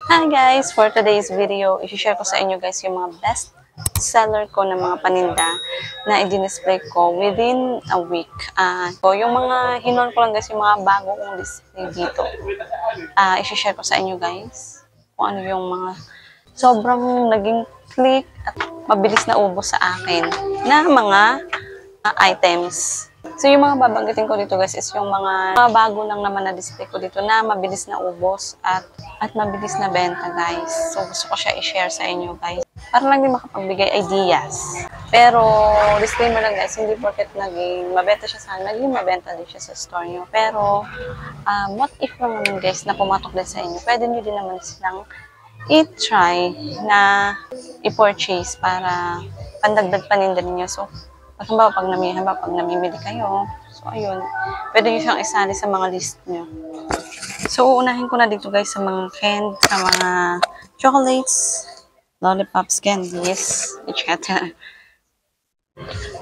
Hi guys! For today's video, i-share ko sa inyo guys yung mga best seller ko ng mga paninda na i-display ko within a week. So yung mga hinol ko lang guys, yung mga bago kong display dito. I-share ko sa inyo guys kung ano yung mga sobrang naging click at mabilis na ubos sa akin na mga items. So, yung mga babanggitin ko dito guys is yung mga bago lang naman na display ko dito na mabilis na ubos at mabilis na benta guys. So, gusto ko siya i-share sa inyo guys. Para lang din makapagbigay ideas. Pero, disclaimer lang guys, hindi porket naging mabenta siya sa akin, naging mabenta din siya sa store nyo. Pero, what if lang naman guys na pumatok din sa inyo, pwede nyo din naman silang i-try na i-purchase para pandagdag paninda ninyo. So, pag namimili kayo, so ayun, pwede nyo siyang isali sa mga list nyo. So, uunahin ko na dito guys sa mga sa mga chocolates, lollipops, candies, etc.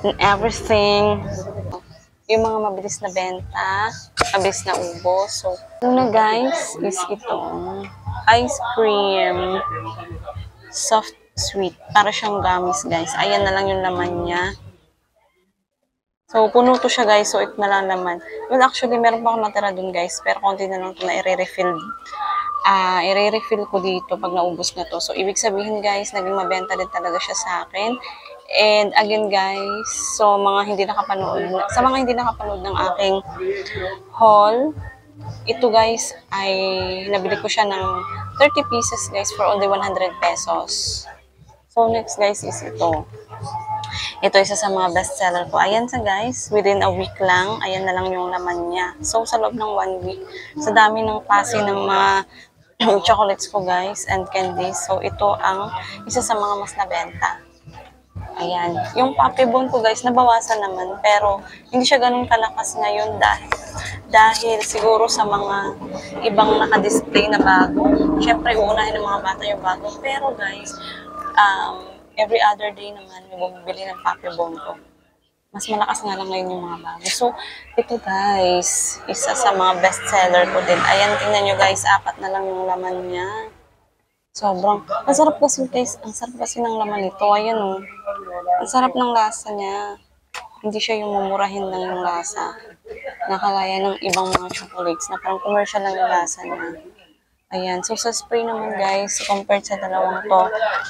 And everything. Yung mga mabilis na benta, mabilis na ubos. So, una guys, is itong ice cream, soft sweet. Para siyang gummies guys. Ayan na lang yung laman niya. So, puno to siya guys. So, ito na lang naman. Well, actually, meron pa akong natira dun guys. Pero konti na lang ito na i-refill. I-refill ko dito pag naubos na to. So, ibig sabihin guys, naging mabenta din talaga siya sa akin. And again guys, so sa mga hindi nakapanood ng aking haul, ito guys ay nabili ko siya ng 30 pieces guys for only 100 pesos. So, next guys is ito. Ito isa sa mga best seller ko. Ayan sa guys, within a week lang, ayan na lang yung laman niya. So, sa loob ng 1 week, sa dami ng klase ng mga chocolates ko guys and candies. So, ito ang isa sa mga mas nabenta. Ayan. Yung puppy bone ko guys, nabawasan naman. Pero, hindi siya ganun kalakas ngayon dahil siguro sa mga ibang naka-display na bago. Siyempre, uunahin ng mga bata yung bago. Pero guys, every other day naman, may bumibili ng puppy bone ko. Mas malakas nga lang ngayon yung mga bago. So, ito guys, isa sa mga best seller ko din. Ayan, tingnan nyo guys, 4 na lang yung laman niya. Sobrang, ang sarap kasi guys, ang sarap kasi ng laman nito. Ayan o, ang sarap ng lasa niya. Hindi siya yung mumurahin lang yung lasa. Nakalaya ng ibang mga chocolates na parang commercial lang yung lasa niya. Ayan. So, sa spray naman guys, compared sa dalawang to,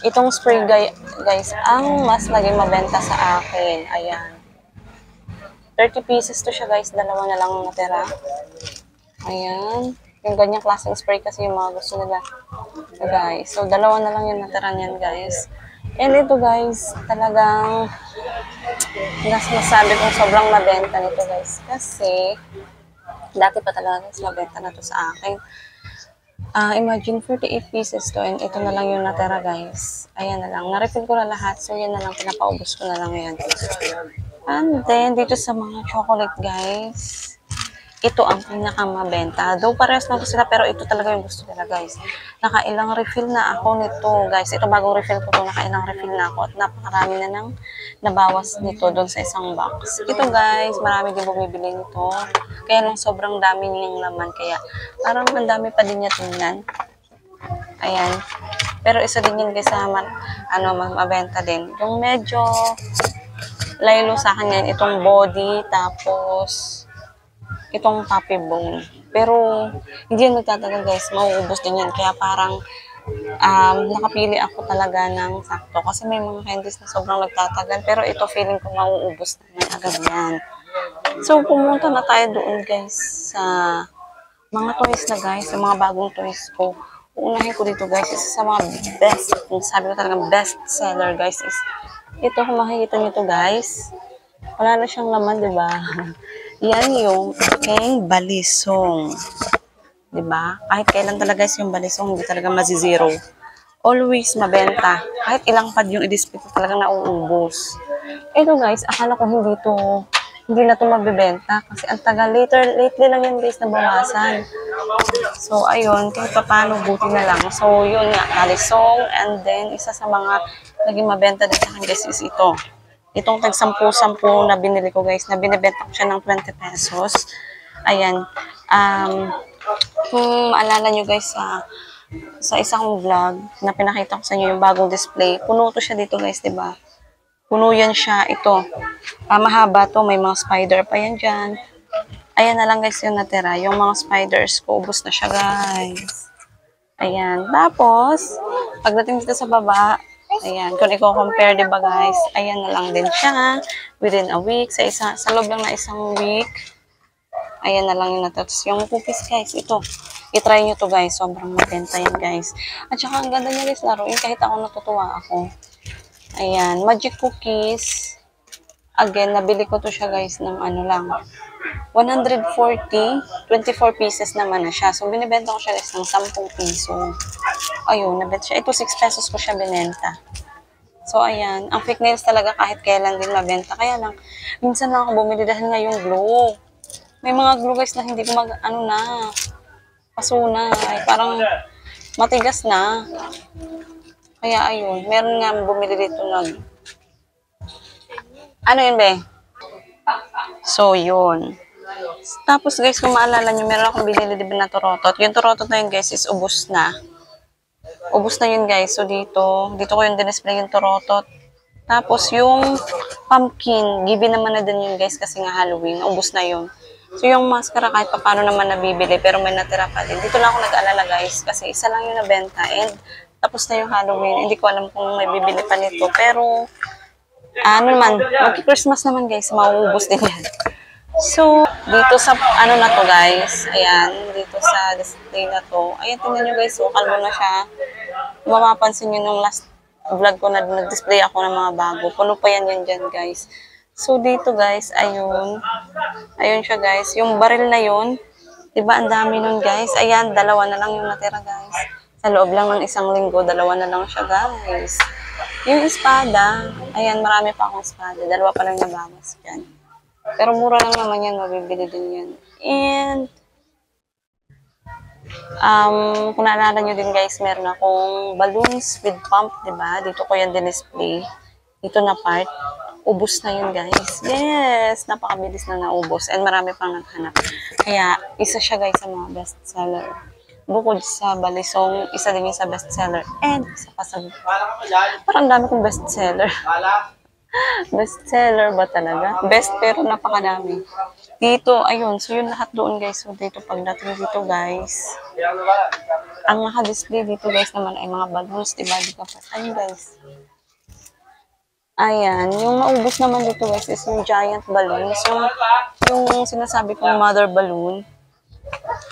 itong spray guys, ang mas naging mabenta sa akin. Ayan. 30 pieces to siya guys. Dalawa na lang natira. Ayan. Yung ganyang klaseng spray kasi yung mga gusto nila. Guys. So, dalawa na lang yung natira niyan guys. And ito guys, talagang nasabi kong sobrang mabenta nito guys. Kasi, dati pa talaga guys, mabenta na to sa akin. Imagine 48 pieces to and ito na lang yung natira guys. Ayan na lang. Na-refill ko na lahat. So, yan na lang. Pinapaubos ko na lang yan. And then, dito sa mga chocolate guys, ito ang pinakamabenta. Though parehas lang sila, pero ito talaga yung gusto nila guys. Nakailang refill na ako nito guys. Ito bagong refill ko to. Nakailang refill na ako. At napakarami na nang nabawas nito doon sa isang box. Ito guys, marami din bumibili nito. Kaya lang sobrang dami niyang laman. Kaya parang ang dami pa din niya tingnan. Ayan. Pero isa din yun guys sa mabenta din. Yung medyo laylo sa akin yan, itong body, tapos itong puppy bone. Pero, hindi yan magtatagal guys. Mauubos din yan. Kaya parang, nakapili ako talaga ng sakto. Kasi may mga candies na sobrang nagtatagal. Pero ito, feeling ko mauubos naman agad yan. So, pumunta na tayo doon guys sa mga toys na guys. Sa mga bagong toys ko. Uunahin ko dito guys. Isa sa mga best, sabi ko talaga best seller guys is ito, kung makikita nyo to guys. Wala na siyang laman, diba? Yan yung aking balisong. Diba? Kahit kailan talaga guys yung balisong, hindi talaga mazizero. Always mabenta. Kahit ilang pad yung i-display ko talagang nauubos. Ito guys, akala ko hindi na to mabibenta. Kasi ang tagal, lately lang yan guys nabawasan. So, ayun, kahit paano, buti na lang. So, yun nga, balisong. And then, isa sa mga naging mabenta din sa akin guys is ito. Itong tag 10-10 na binili ko guys, na binibenta ko siya ng 20 pesos. Ayan. Kung maalala nyo guys, sa isang vlog na pinakita ko sa inyo yung bagong display. Puno to siya dito guys, 'di ba? Puno yan siya. Ito. Mahaba to. May mga spider pa yan dyan. Ayan na lang guys yung natira. Yung mga spiders ko, ubos na siya guys. Ayan. Tapos, pagdating dito sa baba, ayan, kung i-compare, diba guys, ayan na lang din siya. Within a week, sa loob lang na isang week, ayan na lang yung natapos. Yung cookies guys, ito. I-try nyo to guys. Sobrang mabenta yan guys. At saka ang ganda niya guys laruin. Kahit ako natutuwa ako. Ayan. Magic cookies. Again, nabili ko to siya guys ng ano lang. 140. 24 pieces naman na siya. So, binibenta ko siya guys ng 10 piso. Ayun, nabenta siya. Ito 6 pesos ko siya binenta. So, ayan. Ang fake nails talaga kahit kailan din mabenta. Kaya lang, minsan lang ako bumili dahil nga yung glue. May mga glue guys na hindi ko paso na. Ay, parang matigas na. Kaya ayun, meron nga bumili dito ano yun be? So, yun. Tapos guys, kung maalala nyo, meron akong binili diba na torotot. Yung torotot na yun guys is ubos na. Ubos na yun guys. So, dito ko yung dinisplay yung torotot. Tapos, yung pumpkin, given naman na din yun guys kasi nga Halloween. Ubos na yun. So, yung mascara kahit pa paano naman nabibili, pero may natira pa din. Dito lang ako nag-alala guys, kasi isa lang yung nabenta. And, tapos na yung Halloween. Hindi ko alam kung may bibili pa nito. Pero, ano naman, mag-Christmas naman guys, mauubos din yan. So, dito sa, ano na to guys, ayan, dito sa display na to. Ayan, tingnan nyo guys, so, kalbo na siya. Mapapansin nyo nung last vlog ko na nag-display ako ng mga bago. Puno pa yan dyan guys. So, dito guys, ayun. Ayun siya guys. Yung baril na yun, diba ang dami nun guys. Ayan, dalawa na lang yung natira guys. Sa loob lang ng isang linggo, dalawa na lang siya guys. Yung espada, ayan, marami pa akong espada. Dalawa pa lang nabawas dyan. Pero mura lang naman yan, mabibili din yan. And, kung naalala nyo din guys, meron akong balloons with pump, diba? Dito ko yan din-display. Dito na part. Ubus na yun guys. Yes! Napakabilis na naubos. And marami pang naghanap. Kaya, isa siya guys sa mga bestseller. Bukod sa balisong, isa din yung sa bestseller. And, isa pa sa... Parang dami kong bestseller. Bestseller ba talaga? Best pero napakadami. Dito, ayun. So, yun lahat doon guys. So, dito pagdating dito guys. Ang naka-display dito guys naman ay mga balloons. Diba? Ayun guys. Ayan, yung maubos naman dito guys is yung giant balloon. So, yung sinasabi kong mother balloon,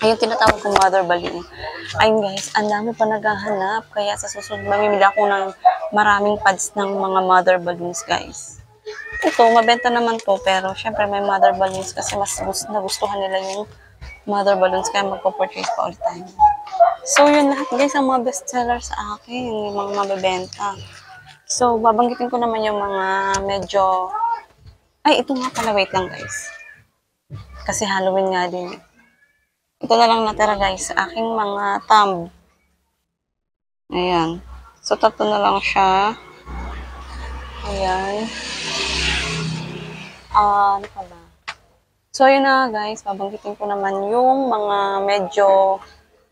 ay yung tinatawag kong mother balloon. Ayun guys, ang dami pa naghahanap. Kaya sa susunod, mamimili ako ng maraming pads ng mga mother balloons guys. Ito, mabenta naman to, pero syempre may mother balloons kasi mas nagustuhan nila yung mother balloons kaya magpo-purchase pa ulit tayo. So, yun lahat guys, ang mga bestseller sa akin, yung mga mabibenta. So, babanggitin ko naman yung mga medyo... Ay, ito nga pala. Wait lang, guys. Kasi Halloween nga din. Ito na lang natira, guys. Sa aking mga thumb. Ayan. So, tatlo na lang siya. Ayan. Ano pa ba? So, yun na, guys. Babanggitin ko naman yung mga medyo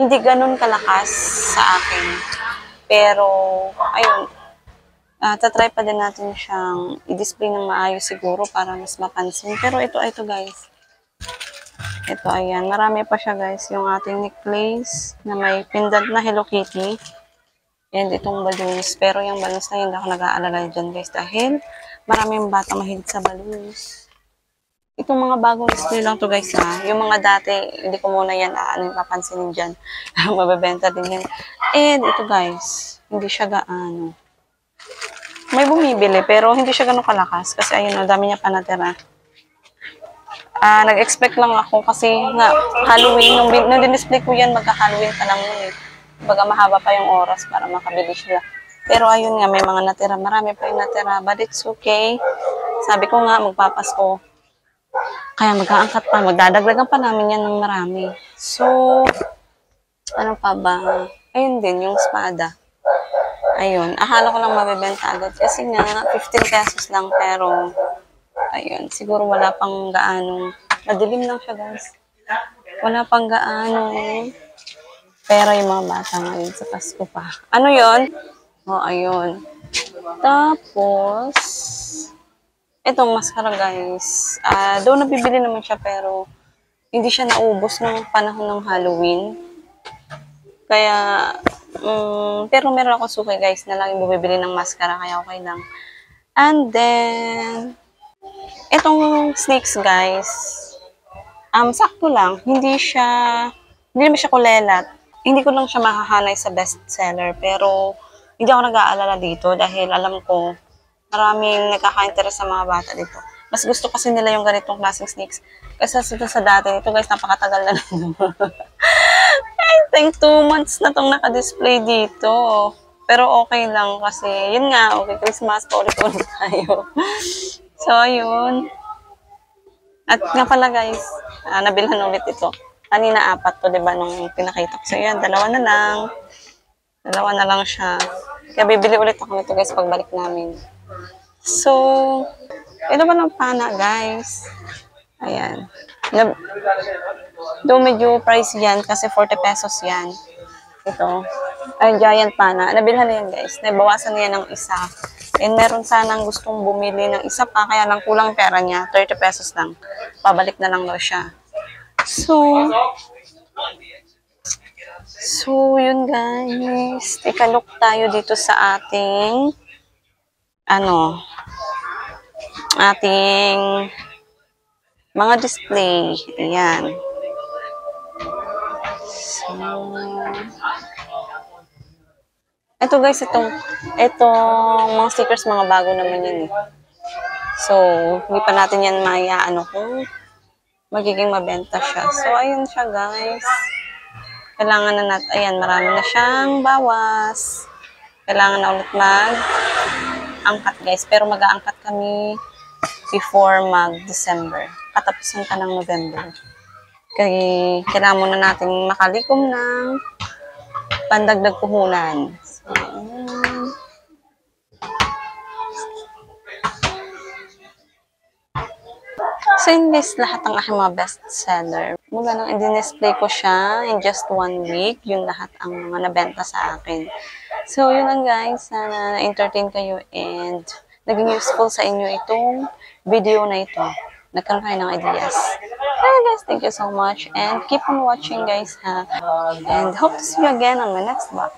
hindi ganun kalakas sa akin. Pero, ayun. Tatry pa din natin siyang i-display ng maayos siguro para mas mapansin. Pero ito guys. Ito, ayan. Marami pa siya guys. Yung ating necklace na may pendant na Hello Kitty. And itong balloons. Pero yung balloons na hindi ako nag-aalala dyan guys. Dahil maraming bata mahilig sa balloons. Itong mga bagong display lang to guys ha. Yung mga dati, hindi ko muna yan papansinin dyan. Mabibenta din yan. And ito guys. Hindi siya gaano. May bumibili, pero hindi siya ganun kalakas. Kasi ayun, ang dami niya pa natira. Nag-expect lang ako kasi nga, Halloween, nung din-display ko yan, magka-Halloween pa lang yun eh. Baga mahaba pa yung oras para makabili sila. Pero ayun nga, may mga natira. Marami pa yung natira. But it's okay. Sabi ko nga, magpapasko. Kaya mag-aangkat pa. Magdadagdagan pa namin yan ng marami. So, ano pa ba? Ayun din, yung espada. Ayun, akala ko lang mabibenta agad kasi nga 15 pesos lang pero ayun, siguro wala pang gaano. Madilim lang siya guys. Wala pang gaano pera yung mga bata ngayon sa Pasko pa. Ano yon? Oh, ayun. Tapos, itong mascara guys. Doon nabibili naman siya pero hindi siya naubos ng panahon ng Halloween. Kaya, pero meron ako suki guys na laging bumibili ng mascara kaya okay lang. And then, itong snakes guys, sakto lang. Hindi naman siya kulelat. Hindi ko lang siya makahanay sa bestseller pero hindi ako nag-aalala dito dahil alam ko maraming nagkaka-interest sa mga bata dito. Mas gusto kasi nila yung ganitong klaseng snakes. Kasi sa dati nito guys, napakatagal na I think 2 months na tong naka-display dito. Pero okay lang kasi, yun nga, okay, Christmas pa ulit-ulit tayo. So, yun. At nga pala guys, nabilhan ulit ito. Kanina 4 to, diba, nung pinakita ko. So, yan, 2 na lang. 2 na lang siya. Kaya bibili ulit ako nito guys pagbalik namin. So, ito ba ng pana guys? Ayan. Do medyo price yan kasi 40 pesos yan. Ito. Ay, giant pana. Nabilhan na yan guys. Nabawasan niya ng isa. And meron sanang gustong bumili ng isa pa. Kaya lang kulang pera niya. 30 pesos lang. Pabalik na lang daw siya. So, yun guys. Take a look tayo dito sa ating mga display. Ayan. So, ito guys, itong mga stickers, mga bago naman yan eh. So, hindi pa natin yan kung magiging mabenta siya. So, ayun siya guys. Kailangan na natin, ayan, marami na siyang bawas. Kailangan na ulit mag-angkat guys. Pero mag-aangkat kami before mag-December. Katapusan pa ng November. Kaya kailangan muna natin makalikom ng pandagdag puhunan. So, in this, lahat ng aking mga bestseller. Mula nang i-display ko siya in just 1 week, yun lahat ang mga nabenta sa akin. So, yun lang guys. Sana na-entertain kayo and naging useful sa inyo itong video na ito. Nagkaroon kayo ng ideas. Well guys, thank you so much and keep on watching guys ha. And hope to see you again on my next vlog.